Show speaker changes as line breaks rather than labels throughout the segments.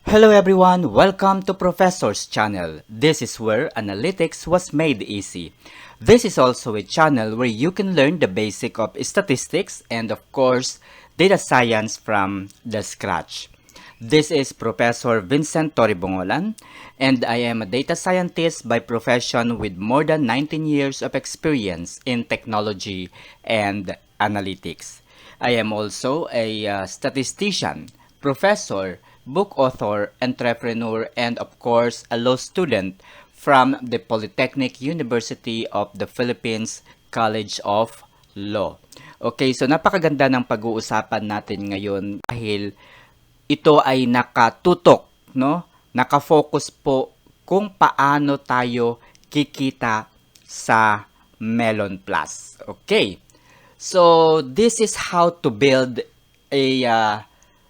Hello everyone, welcome to Professor's channel. This is where analytics was made easy. This is also a channel where you can learn the basic of statistics and of course, data science from the scratch. This is Professor Vincent Toribongolan and I am a data scientist by profession with more than 19 years of experience in technology and analytics. I am also a statistician, professor, book author, entrepreneur, and of course, a law student from the Polytechnic University of the Philippines College of Law. Okay, so napakaganda ng pag-uusapan natin ngayon dahil ito ay nakatutok, no? Nakafocus po kung paano tayo kikita sa Melon Plus. Okay. So, this is how to build a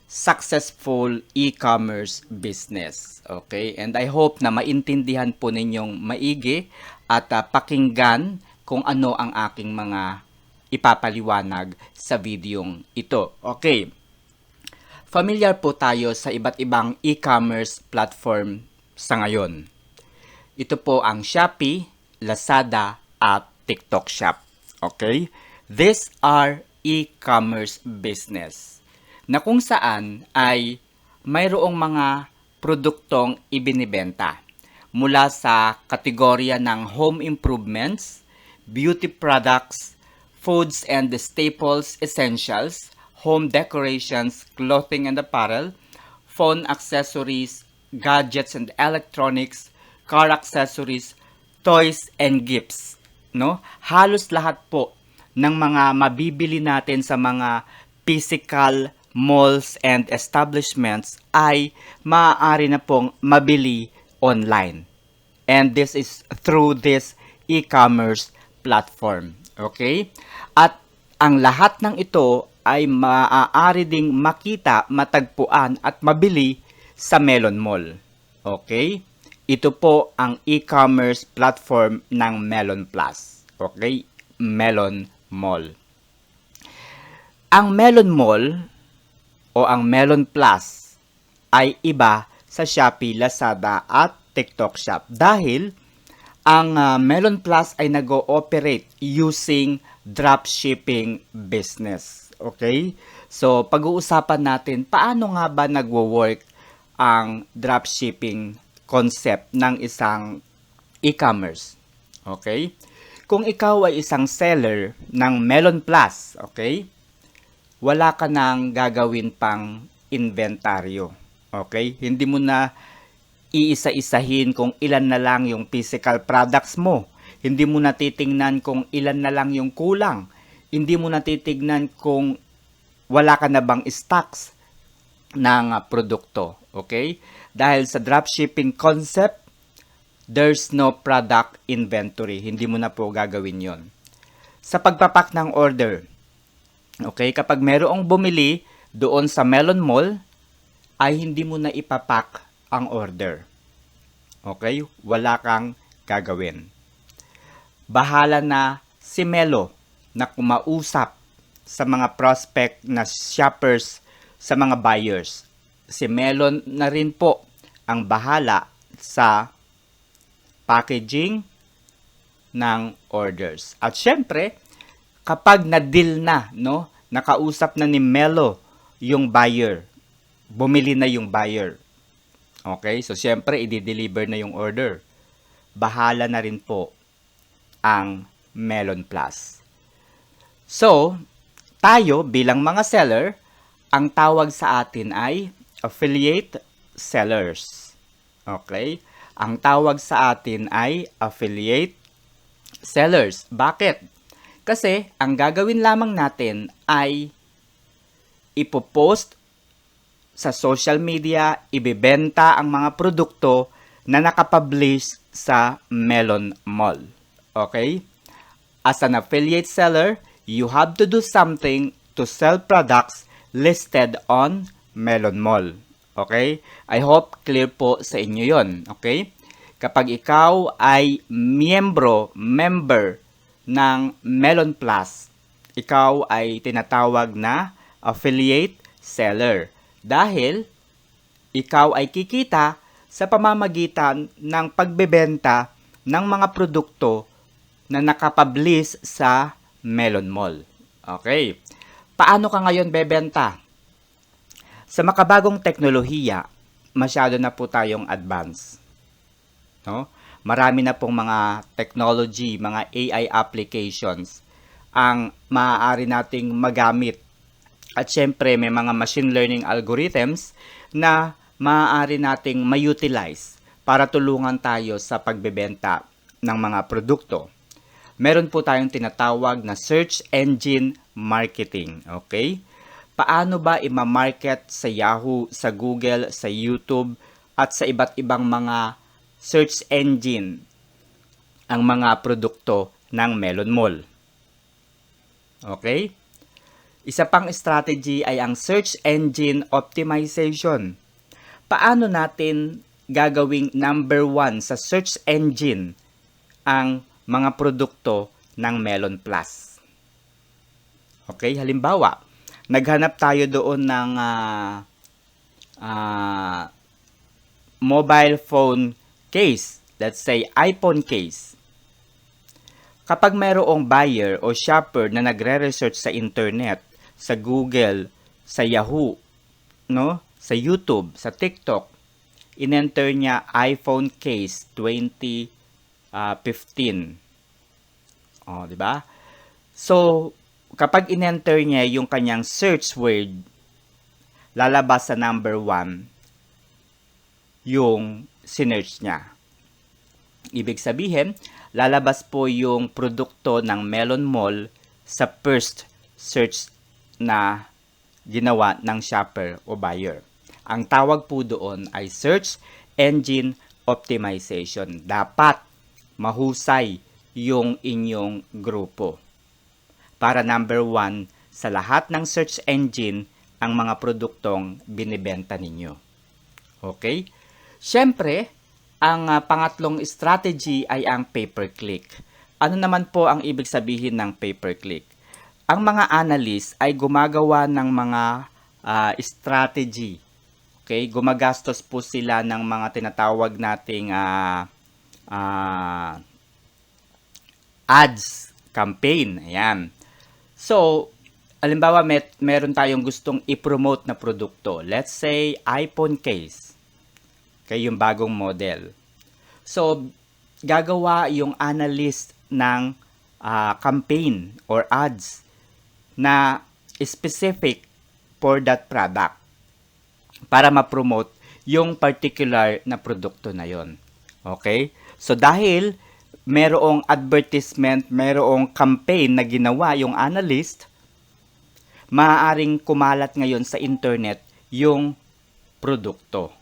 successful e-commerce business. Okay? And I hope na maintindihan po ninyong maigi at pakinggan kung ano ang aking mga ipapaliwanag sa videong ito. Okay. Familiar po tayo sa iba't ibang e-commerce platform sa ngayon. Ito po ang Shopee, Lazada, at TikTok Shop. Okay? These are e-commerce business na kung saan ay mayroong mga produktong ibinibenta mula sa kategorya ng home improvements, beauty products, foods and staples essentials, home decorations, clothing and apparel, phone accessories, gadgets and electronics, car accessories, toys and gifts. No? Halos lahat po ng mga mabibili natin sa mga physical malls and establishments ay maaari na pong mabili online. And this is through this e-commerce platform. Okay? At ang lahat ng ito ay maaari ding makita, matagpuan at mabili sa Melon Mall. Okay? Ito po ang e-commerce platform ng Melon Plus. Okay? Melon Mall. Ang Melon Mall o ang Melon Plus ay iba sa Shopee, Lazada at TikTok Shop dahil ang Melon Plus ay nag-ooperate using dropshipping business. Okay? So, pag-uusapan natin paano nga ba nagwo-work ang dropshipping concept ng isang e-commerce. Okay? Kung ikaw ay isang seller ng Melon Plus, okay? Wala ka nang gagawin pang inventaryo. Okay? Hindi mo na iisa-isahin kung ilan na lang yung physical products mo. Hindi mo na titingnan kung ilan na lang yung kulang. Hindi mo na titingnan kung wala ka na bang stocks ng produkto. Okay? Dahil sa dropshipping concept, there's no product inventory. Hindi mo na po gagawin yon. Sa pagpapak ng order, okay, kapag merong bumili doon sa Melon Mall, ay hindi mo na ipapak ang order. Okay? Wala kang gagawin. Bahala na si Melo na kumausap sa mga prospect na shoppers, sa mga buyers. Si Melon na rin po ang bahala sa packaging ng orders. At syempre, kapag na-deal na, no, nakausap na ni Melo yung buyer, bumili na yung buyer. Okay? So, syempre, i-deliver na yung order. Bahala na rin po ang Melon Plus. So, tayo bilang mga seller, ang tawag sa atin ay affiliate sellers. Okay? Ang tawag sa atin ay affiliate sellers. Bakit? Kasi ang gagawin lamang natin ay ipopost sa social media, ibebenta ang mga produkto na nakapublish sa Melon Mall. Okay? As an affiliate seller, you have to do something to sell products listed on Melon Mall. Okay? I hope clear po sa inyo yon. Okay? Kapag ikaw ay member ng Melon Plus, ikaw ay tinatawag na affiliate seller. Dahil ikaw ay kikita sa pamamagitan ng pagbebenta ng mga produkto na nakapublish sa Melon Mall. Okay. Paano ka ngayon bebenta? Sa makabagong teknolohiya, masyado na po tayong advance. No? Marami na pong mga technology, mga AI applications ang maaari nating magamit. At syempre, may mga machine learning algorithms na maaari nating ma-utilize para tulungan tayo sa pagbebenta ng mga produkto. Meron po tayong tinatawag na search engine marketing. Okay? Paano ba i-market sa Yahoo, sa Google, sa YouTube, at sa iba't ibang mga search engine ang mga produkto ng Melon Mall? Okay? Isa pang strategy ay ang search engine optimization. Paano natin gagawing number 1 sa search engine ang mga produkto ng Melon Plus? Okay, halimbawa, naghanap tayo doon ng mobile phone case, let's say iPhone case. Kapag mayroong buyer o shopper na nagre-research sa internet, sa Google, sa Yahoo, no, sa YouTube, sa TikTok, in-enter niya iPhone case 2015. Oh, di ba? So, kapag in-enter niya yung kanyang search word, lalabas sa number 1 yung sinearch niya. Ibig sabihin, lalabas po yung produkto ng Melon Mall sa first search na ginawa ng shopper o buyer. Ang tawag po doon ay search engine optimization. Dapat mahusay yung inyong grupo para number 1 sa lahat ng search engine ang mga produktong binibenta ninyo. Okay? Siyempre, ang pangatlong strategy ay ang pay-per-click. Ano naman po ang ibig sabihin ng pay-per-click? Ang mga analyst ay gumagawa ng mga strategy. Okay? Gumagastos po sila ng mga tinatawag nating ads campaign. Ayan. So, halimbawa meron tayong gustong i-promote na produkto. Let's say iPhone case. Okay, yung bagong model. So, gagawa yung analyst ng campaign or ads na specific for that product para ma-promote yung particular na produkto na yon. Okay? So, dahil merong advertisement, merong campaign na ginawa yung analyst, maaaring kumalat ngayon sa internet yung produkto.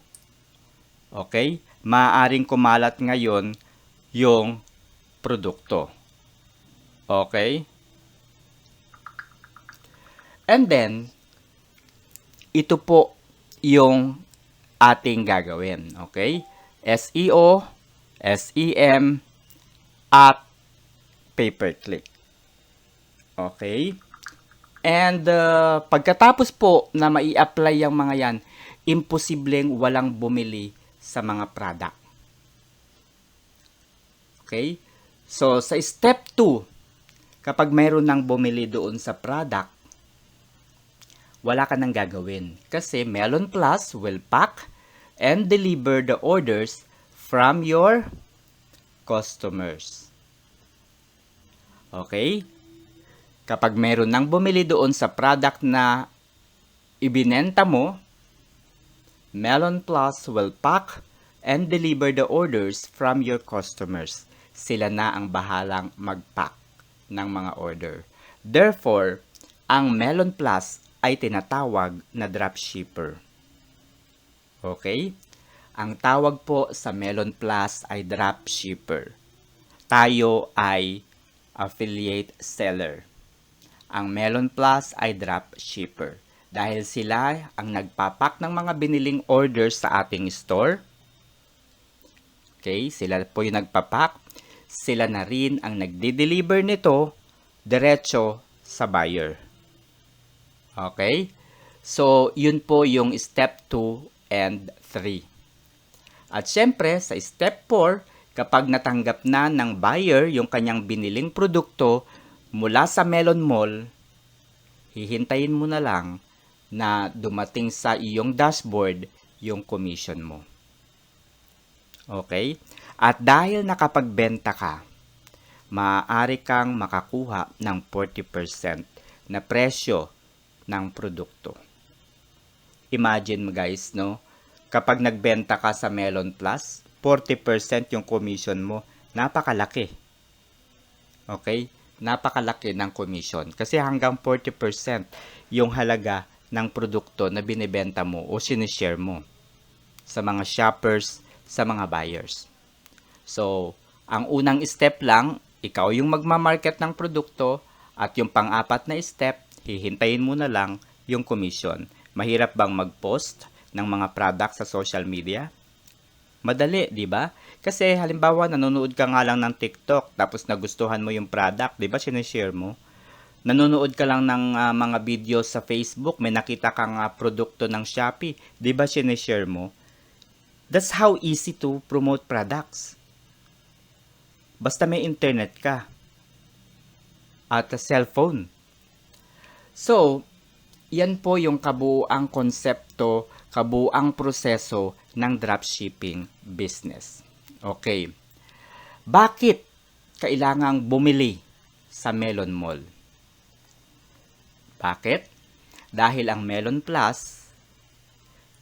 Okay? Maaaring kumalat ngayon yung produkto. Okay? And then, ito po yung ating gagawin. Okay? SEO, SEM, at pay-per-click. Okay? And pagkatapos po na mai-apply yung mga yan, imposibleng walang bumili sa mga product. Okay? So, sa step 2, kapag mayroon nang bumili doon sa product, wala ka nang gagawin. Kasi Melon Plus will pack and deliver the orders from your customers. Okay? Kapag mayroon nang bumili doon sa product na ibinenta mo, Melon Plus will pack and deliver the orders from your customers. Sila na ang bahalang mag-pack ng mga order. Therefore, ang Melon Plus ay tinatawag na dropshipper. Okay? Ang tawag po sa Melon Plus ay dropshipper. Tayo ay affiliate seller. Ang Melon Plus ay dropshipper. Dahil sila ang nagpapak ng mga biniling orders sa ating store. Okay, sila po yung nagpapak. Sila na rin ang nagde-deliver nito diretso sa buyer. Okay? So, yun po yung step 2 and 3. At syempre, sa step 4, kapag natanggap na ng buyer yung kanyang biniling produkto mula sa Melon Mall, hihintayin mo na lang na dumating sa iyong dashboard yung commission mo. Okay? At dahil nakapagbenta ka, maaari kang makakuha ng 40% na presyo ng produkto. Imagine mo guys, no? Kapag nagbenta ka sa Melon Plus, 40% yung commission mo, napakalaki. Okay? Napakalaki ng commission. Kasi hanggang 40% yung halaga ng produkto na binibenta mo o sinishare mo sa mga shoppers, sa mga buyers. So, ang unang step lang, ikaw yung magmamarket ng produkto at yung pang-apat na step, hihintayin mo na lang yung commission. Mahirap bang mag-post ng mga products sa social media? Madali, di ba? Kasi halimbawa nanonood ka nga lang ng TikTok tapos nagustuhan mo yung product, di ba? Sinishare mo. Nanonood ka lang ng mga videos sa Facebook, may nakita kang produkto ng Shopee, di ba? Sinishare mo. That's how easy to promote products. Basta may internet ka at a cellphone. So, yan po yung kabuuang konsepto, kabuuang proseso ng dropshipping business. Okay. Bakit kailangang bumili sa Melon Mall? Bakit? Dahil ang Melon Plus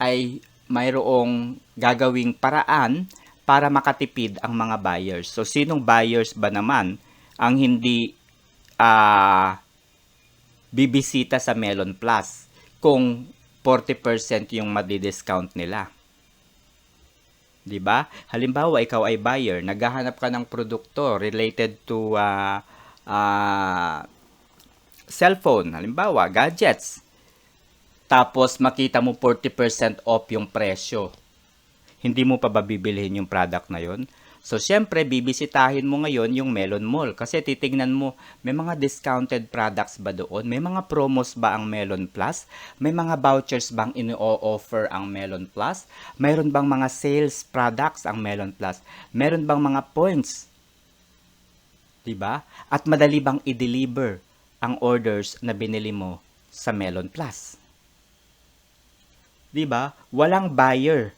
ay mayroong gagawing paraan para makatipid ang mga buyers. So, sinong buyers ba naman ang hindi bibisita sa Melon Plus kung 40% yung madi-discount nila? 'Di ba? Halimbawa, ikaw ay buyer, naghahanap ka ng produkto related to cellphone, halimbawa, gadgets. Tapos makita mo 40% off yung presyo. Hindi mo pa ba bibilhin yung product na yon? So, syempre, bibisitahin mo ngayon yung Melon Mall kasi titignan mo, may mga discounted products ba doon? May mga promos ba ang Melon Plus? May mga vouchers bang ino-offer ang Melon Plus? Mayroon bang mga sales products ang Melon Plus? Mayroon bang mga points? Diba? At madali bang i-deliver ang orders na binili mo sa Melon Plus? Diba? Walang buyer.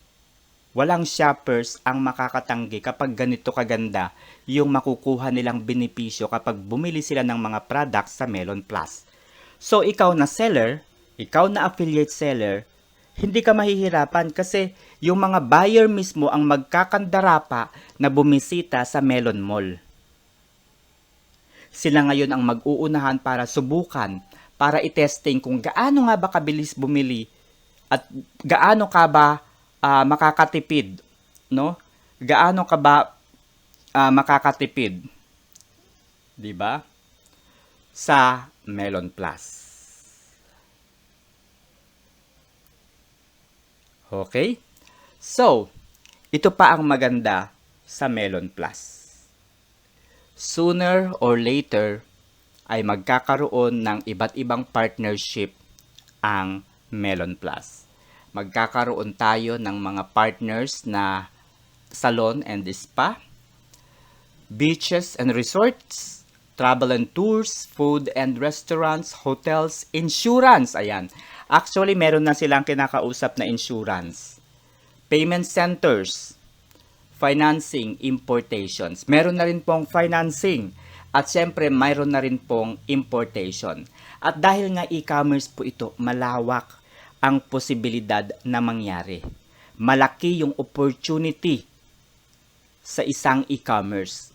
Walang shoppers ang makakatanggi kapag ganito kaganda yung makukuha nilang benepisyo kapag bumili sila ng mga products sa Melon Plus. So, ikaw na seller, ikaw na affiliate seller, hindi ka mahihirapan kasi yung mga buyer mismo ang magkakandarapa na bumisita sa Melon Mall. Sila ngayon ang mag-uunahan para subukan, para itesting kung gaano nga ba kabilis bumili at gaano ka ba makakatipid, no? Gaano ka ba makakatipid, 'di ba? Sa Melon Plus. Okay? So, ito pa ang maganda sa Melon Plus. Sooner or later ay magkakaroon ng iba't ibang partnership ang Melon Plus. Magkakaroon tayo ng mga partners na salon and spa, beaches and resorts, travel and tours, food and restaurants, hotels, insurance. Ayan. Actually, meron na silang kinakausap na insurance. Payment centers, financing, importations. Meron na rin pong financing. At syempre, mayroon na rin pong importation. At dahil nga e-commerce po ito, malawak ang posibilidad na mangyari. Malaki yung opportunity sa isang e-commerce.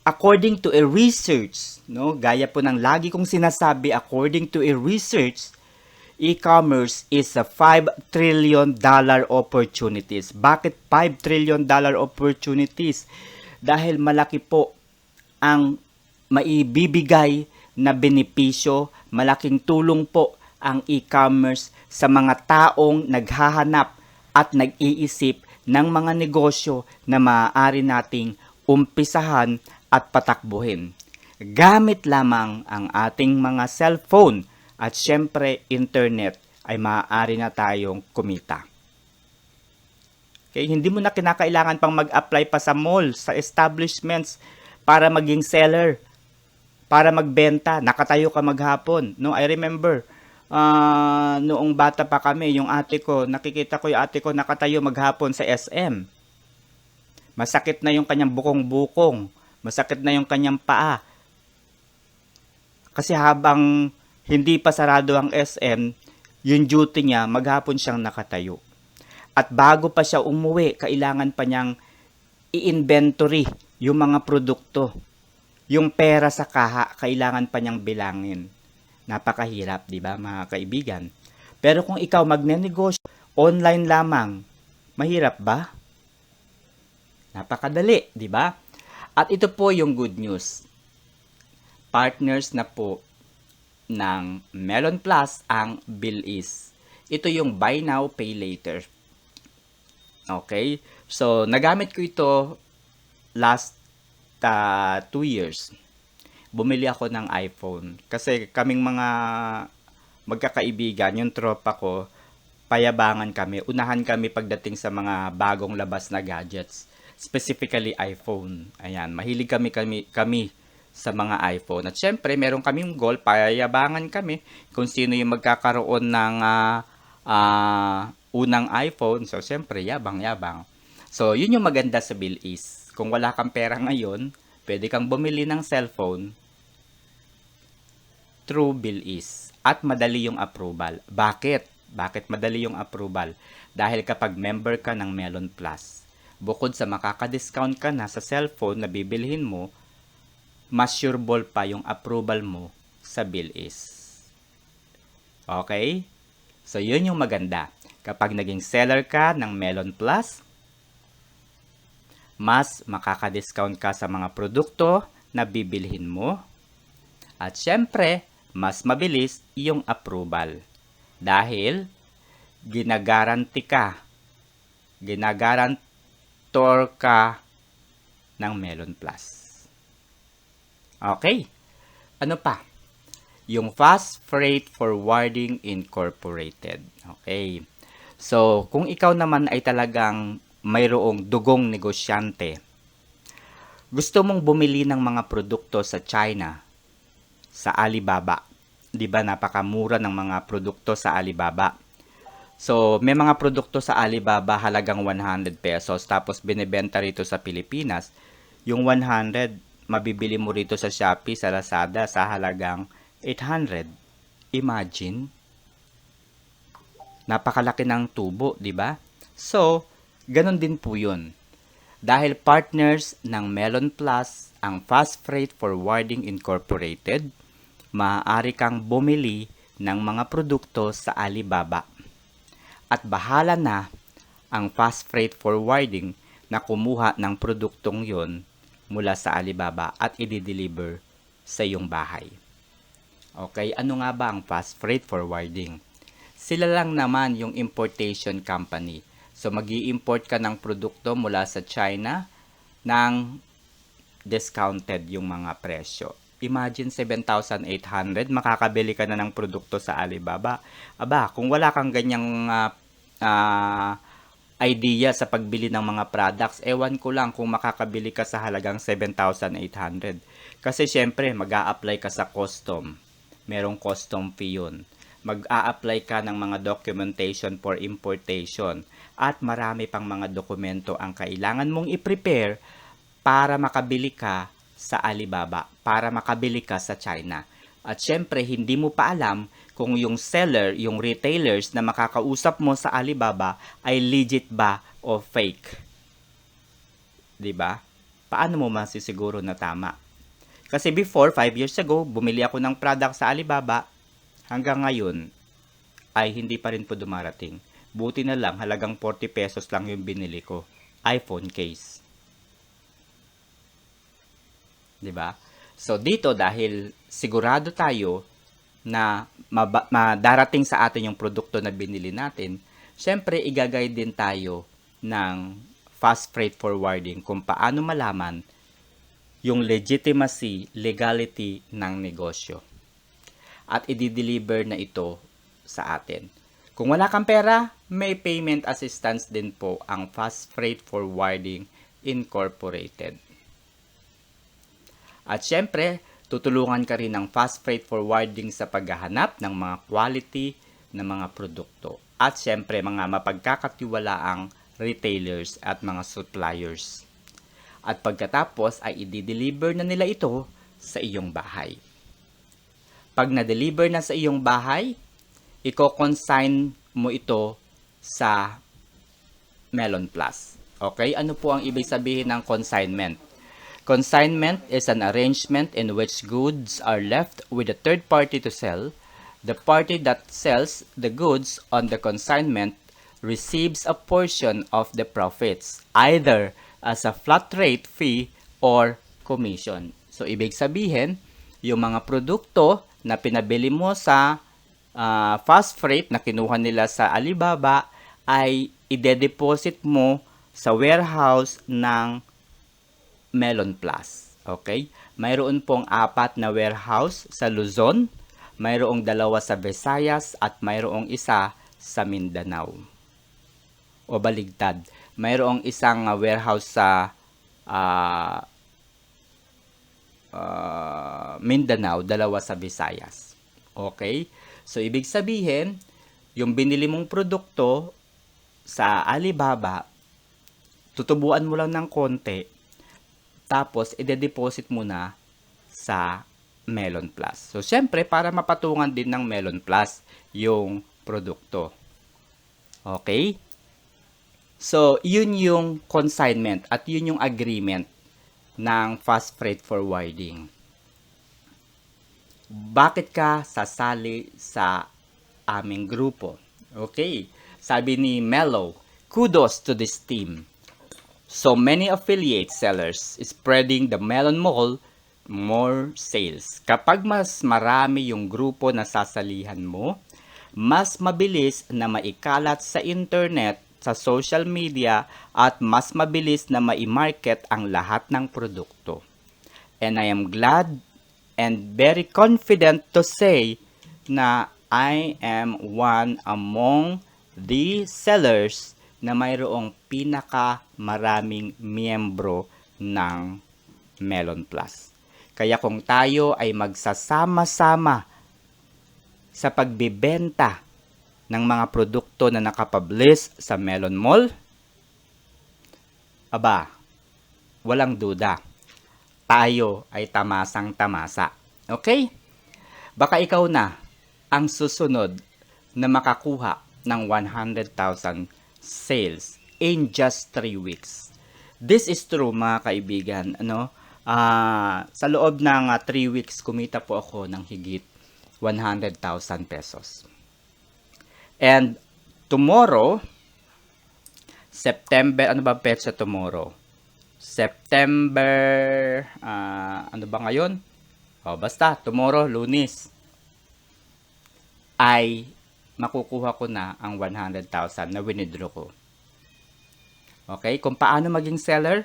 According to a research, no, gaya po ng lagi kong sinasabi, according to a research, e-commerce is a $5 trillion opportunities. Bakit $5 trillion opportunities? Dahil malaki po ang maibibigay na benepisyo, malaking tulong po ang e-commerce sa mga taong naghahanap at nag-iisip ng mga negosyo na maaari nating umpisahan at patakbuhin. Gamit lamang ang ating mga cellphone at syempre internet ay maaari na tayong kumita. Okay? Hindi mo na kinakailangan pang mag-apply pa sa mall, sa establishments para maging seller, para magbenta. Nakatayo ka maghapon. No, I remember, noong bata pa kami, yung ate ko, nakikita ko yung ate ko nakatayo maghapon sa SM. Masakit na yung kanyang bukong-bukong. Masakit na yung kanyang paa. Kasi habang hindi pa sarado ang SM, yung duty niya, maghapon siyang nakatayo. At bago pa siya umuwi, kailangan pa niyang i-inventory yung mga produkto. Yung pera sa kaha, kailangan pa niyang bilangin. Napakahirap, di ba mga kaibigan? Pero kung ikaw magnenegosyo, online lamang, mahirap ba? Napakadali, di ba? At ito po yung good news. Partners na po ng Melon Plus ang Bilis. Ito yung buy now, pay later. Okay? So, nagamit ko ito last 2 years. Bumili ako ng iPhone. Kasi kaming mga magkakaibigan, yung tropa ko, payabangan kami. Unahan kami pagdating sa mga bagong labas na gadgets. Specifically iPhone. Ayan, mahilig kami sa mga iPhone. At syempre, meron kaming goal, payabangan kami kung sino yung magkakaroon ng unang iPhone. So, syempre, yabang-yabang. So, yun yung maganda sa Bilis. Kung wala kang pera ngayon, pwede kang bumili ng cellphone through Bilis. At madali yung approval. Bakit? Bakit madali yung approval? Dahil kapag member ka ng Melon Plus, bukod sa makaka-discount ka na sa cellphone na bibilhin mo, mas sureball pa yung approval mo sa Bilis. Okay? So, yun yung maganda. Kapag naging seller ka ng Melon Plus, mas makaka-discount ka sa mga produkto na bibilhin mo. At syempre, mas mabilis yung approval. Dahil, ginagarantor ka ng Melon Plus. Okay? Ano pa? Yung Fast Freight Forwarding Incorporated. Okay. So, kung ikaw naman ay talagang mayroong dugong negosyante, gusto mong bumili ng mga produkto sa China, sa Alibaba. 'Di ba napakamura ng mga produkto sa Alibaba? So, may mga produkto sa Alibaba halagang 100 pesos tapos binebenta rito sa Pilipinas. Yung 100, mabibili mo rito sa Shopee, sa Lazada sa halagang 800. Imagine. Napakalaki ng tubo, 'di ba? So, ganun din po 'yun. Dahil partners ng Melon Plus ang Fast Freight Forwarding Incorporated, maaari kang bumili ng mga produkto sa Alibaba. At bahala na ang Fast Freight Forwarding na kumuha ng produktong 'yon mula sa Alibaba at i-deliver sa iyong bahay. Okay, ano nga ba ang Fast Freight Forwarding? Sila lang naman yung importation company. So, mag-i-import ka ng produkto mula sa China ng discounted yung mga presyo. Imagine 7,800, makakabili ka na ng produkto sa Alibaba. Aba, kung wala kang ganyang idea sa pagbili ng mga products, ewan ko lang kung makakabili ka sa halagang 7,800. Kasi syempre, mag-a-apply ka sa custom. Merong custom fee yun. Mag-a-apply ka ng mga documentation for importation. At marami pang mga dokumento ang kailangan mong i-prepare para makabili ka sa Alibaba, para makabili ka sa China. At syempre, hindi mo pa alam kung yung seller, yung retailers na makakausap mo sa Alibaba ay legit ba o fake. 'Di ba? Paano mo masisiguro na tama? Kasi before, 5 years ago, bumili ako ng product sa Alibaba, hanggang ngayon ay hindi pa rin po dumarating. Buti na lang, halagang 40 pesos lang yung binili ko. iPhone case. 'Di ba? So dito, dahil sigurado tayo na madarating sa atin yung produkto na binili natin, syempre igagay din tayo ng fast freight forwarding kung paano malaman yung legitimacy, legality ng negosyo. At i-deliver na ito sa atin. Kung wala kang pera, may payment assistance din po ang Fast Freight Forwarding Incorporated. At syempre, tutulungan ka rin ng Fast Freight Forwarding sa paghahanap ng mga quality na mga produkto. At syempre, mga mapagkakatiwalaang retailers at mga suppliers. At pagkatapos ay i-deliver na nila ito sa iyong bahay. Pag na-deliver na sa iyong bahay, i-consign mo ito sa Melon Plus. Okay? Ano po ang ibig sabihin ng consignment? Consignment is an arrangement in which goods are left with a third party to sell. The party that sells the goods on the consignment receives a portion of the profits, either as a flat rate fee or commission. So, ibig sabihin, yung mga produkto na pinabili mo sa fast freight na kinuha nila sa Alibaba ay ide-deposit mo sa warehouse ng Melon Plus. Okay? Mayroon pong 4 na warehouse sa Luzon, mayroong 2 sa Visayas at mayroong isa sa Mindanao. O baligtad, mayroong isang warehouse sa Mindanao, 2 sa Visayas. Okay? So, ibig sabihin, yung binili mong produkto sa Alibaba, tutubuan mo lang ng konti, tapos ide-deposit mo na sa Melon Plus. So, syempre, para mapatungan din ng Melon Plus yung produkto. Okay? So, yun yung consignment at yun yung agreement ng Fast Freight Forwarding. Bakit ka sasali sa aming grupo? Okay. Sabi ni Mello, kudos to this team. So many affiliate sellers spreading the Melon Mall, more sales. Kapag mas marami yung grupo na sasalihan mo, mas mabilis na maikalat sa internet, sa social media, at mas mabilis na mai-market ang lahat ng produkto. And I am glad and very confident to say na I am one among the sellers na mayroong pinakamaraming miyembro ng Melon Plus. Kaya kung tayo ay magsasama-sama sa pagbibenta ng mga produkto na nakapublish sa Melon Mall, aba, walang duda, tayo ay tamasang-tamasa. Okay? Baka ikaw na ang susunod na makakuha ng 100,000 sales in just 3 weeks. This is true, mga kaibigan. Sa loob ng 3 weeks, kumita po ako ng higit 100,000 pesos. And tomorrow, September, ano ba petsa tomorrow? September, ano ba ngayon? Basta, tomorrow, Lunes, ay makukuha ko na ang 100,000 na winidraw ko. Okay? Kung paano maging seller,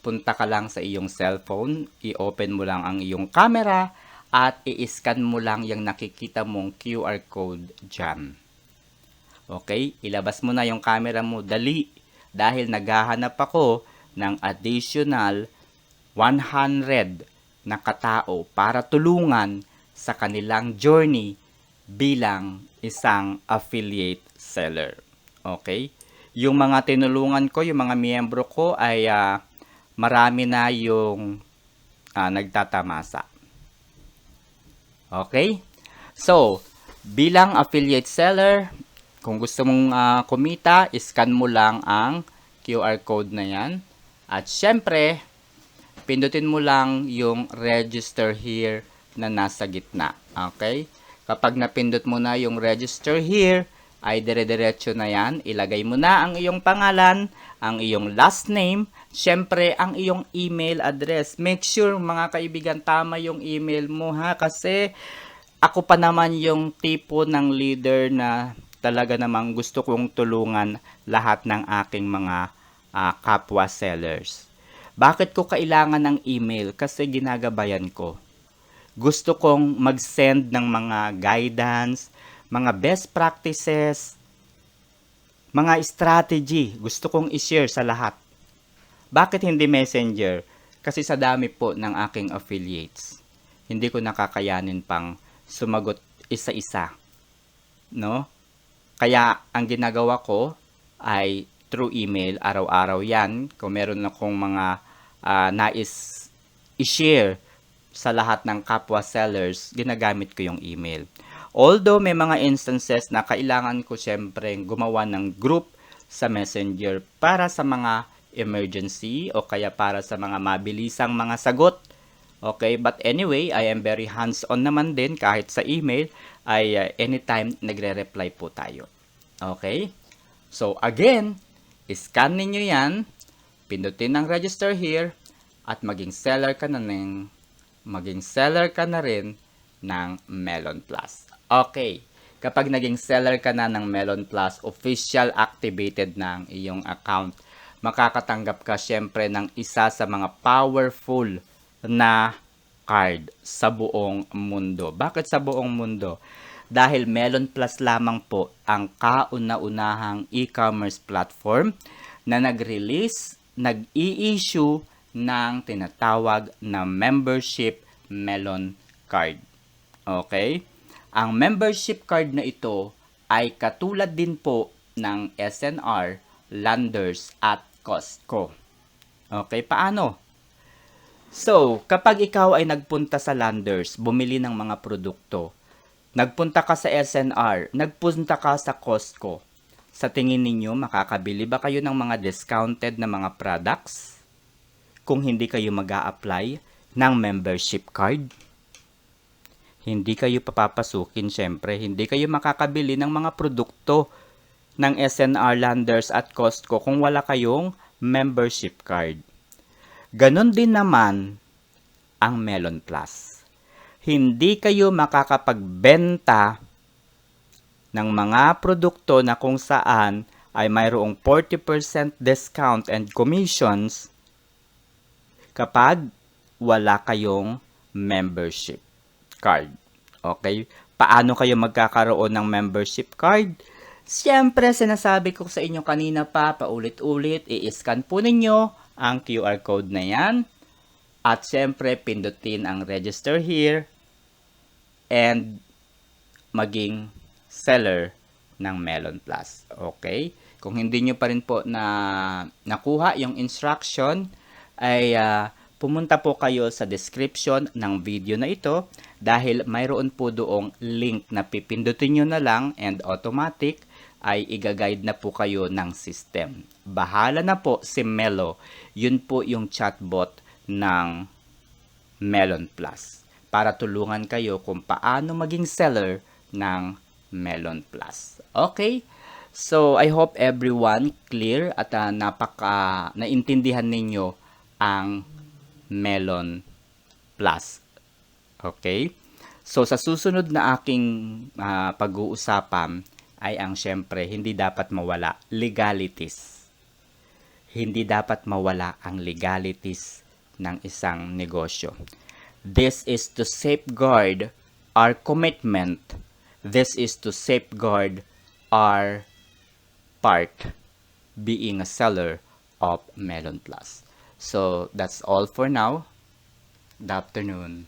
punta ka lang sa iyong cellphone, i-open mo lang ang iyong camera, at i-scan mo lang yung nakikita mong QR code dyan. Okay? Ilabas mo na yung camera mo, dali. Dahil naghahanap ako ng additional 100 na katao para tulungan sa kanilang journey bilang isang affiliate seller. Okay? Yung mga tinulungan ko, yung mga miyembro ko ay marami na yung nagtatamasa. Okay? So, bilang affiliate seller, kung gusto mong kumita, scan mo lang ang QR code na yan. At syempre, pindutin mo lang yung register here na nasa gitna. Okay? Kapag napindot mo na yung register here, ay dire-diretso na yan. Ilagay mo na ang iyong pangalan, ang iyong last name, syempre ang iyong email address. Make sure, mga kaibigan, tama yung email mo, ha? Kasi ako pa naman yung tipo ng leader na talaga namang gusto kong tulungan lahat ng aking mga kapwa sellers. Bakit ko kailangan ng email? Kasi ginagabayan ko. Gusto kong mag-send ng mga guidance, mga best practices, mga strategy gusto kong i-share sa lahat. Bakit hindi Messenger? Kasi sa dami po ng aking affiliates, hindi ko nakakayanin pang sumagot isa-isa, no? Kaya ang ginagawa ko ay through email, araw-araw yan. Kung meron akong mga nais i-share sa lahat ng kapwa sellers, ginagamit ko yung email. Although may mga instances na kailangan ko syempre gumawa ng group sa Messenger para sa mga emergency o kaya para sa mga mabilisang mga sagot. Okay, but anyway, I am very hands-on naman din kahit sa email ay anytime nagre-reply po tayo. Okay? So again, scan ninyo yan, pindutin ang register here, at maging seller ka na rin ng Melon Plus. Okay, kapag naging seller ka na ng Melon Plus, official activated na ang iyong account, makakatanggap ka syempre ng isa sa mga powerful na card sa buong mundo. Bakit sa buong mundo? Dahil Melon Plus lamang po ang kauna-unahang e-commerce platform na nag-release, nag-i-issue ng tinatawag na membership Melon Card. Okay? Ang membership card na ito ay katulad din po ng SNR, Landers at Costco. Okay, paano? So, kapag ikaw ay nagpunta sa Landers, bumili ng mga produkto, nagpunta ka sa SNR, nagpunta ka sa Costco, sa tingin ninyo, makakabili ba kayo ng mga discounted na mga products kung hindi kayo mag-a-apply ng membership card? Hindi kayo papapasukin syempre, hindi kayo makakabili ng mga produkto ng SNR, Landers at Costco kung wala kayong membership card. Ganon din naman ang Melon Plus. Hindi kayo makakapagbenta ng mga produkto na kung saan ay mayroong 40% discount and commissions kapag wala kayong membership card. Okay? Paano kayo magkakaroon ng membership card? Siyempre, sinasabi ko sa inyo kanina pa, paulit-ulit, i-scan po ninyo ang QR code na yan. At siyempre, pindutin ang register here and maging seller ng Melon Plus. Okay? Kung hindi nyo pa rin po nakuha yung instruction, ay pumunta po kayo sa description ng video na ito dahil mayroon po doong link na pipindutin nyo na lang and automatic ay igaguide na po kayo ng system. Bahala na po si Melo. Yun po yung chatbot ng Melon Plus para tulungan kayo kung paano maging seller ng Melon Plus. Okay? So, I hope everyone clear at naintindihan ninyo ang Melon Plus. Okay? So, sa susunod na aking pag-uusapan ay ang syempre, hindi dapat mawala legalities. Hindi dapat mawala ang legalities ng isang negosyo. This is to safeguard our commitment. This is to safeguard our part being a seller of Melon Plus. So, that's all for now. Good afternoon.